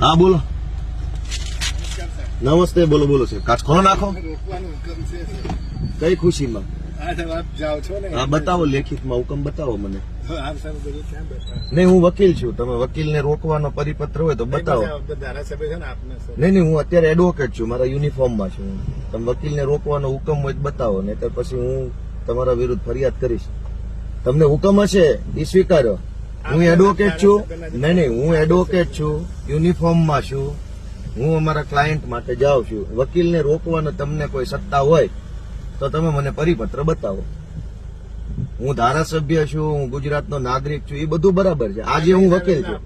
હા બોલો. નમસ્તે. બોલો બોલો સાહેબ. કાચ ખોલો નાખો. કઈ ખુશીમાં? હા બતાવો, લેખિતમાં હુકમ બતાવો મને. નહીં, હું વકીલ છું. તમે વકીલને રોકવાનો પરિપત્ર હોય તો બતાવો. નહીં, હું અત્યારે એડવોકેટ છું, મારા યુનિફોર્મમાં છું. તમે વકીલને રોકવાનો હુકમ હોય તો બતાવો, નહીં તો પછી હું તમારા વિરુદ્ધ ફરિયાદ કરીશ. તમને હુકમ હશે એ સ્વીકારો. હું એડવોકેટ છું. નહીં, હું એડવોકેટ છું, યુનિફોર્મમાં છું. હું અમારા ક્લાયન્ટ માટે જાઉં છું. વકીલને રોકવાનો તમને કોઈ સત્તા હોય તો તમે મને પરિપત્ર બતાવો. હું ધારાસભ્ય છું, હું ગુજરાતનો નાગરિક છું, એ બધું બરાબર છે. આજે હું વકીલ છું,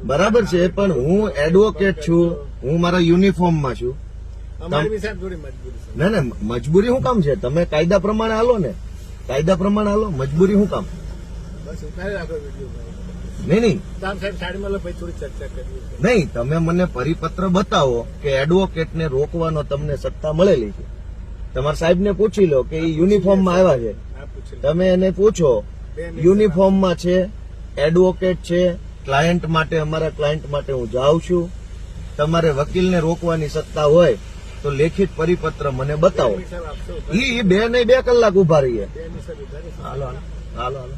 બરાબર છે, પણ હું એડવોકેટ છું, હું મારા યુનિફોર્મમાં છું. ના ના, મજબૂરી શું કામ છે? તમે કાયદા પ્રમાણે હાલો ને, કાયદા પ્રમાણે હાલો. મજબૂરી શું કામ? નહીં, તમે મને પરિપત્ર બતાવો કે એડવોકેટને રોકવાનો તમને સત્તા મળેલી છે. તમારા સાહેબને પૂછી લો કે એ યુનિફોર્મમાં આવ્યા છે. તમે એને પૂછો, યુનિફોર્મમાં છે, એડવોકેટ છે, ક્લાયન્ટ માટે, અમારા ક્લાયન્ટ માટે હું જાઉં છું. તમારે વકીલને રોકવાની સત્તા હોય તો લેખિત પરિપત્ર મને બતાવો. એ 2 કલાક ઉભા રહીએ. હાલો હાલો હાલો.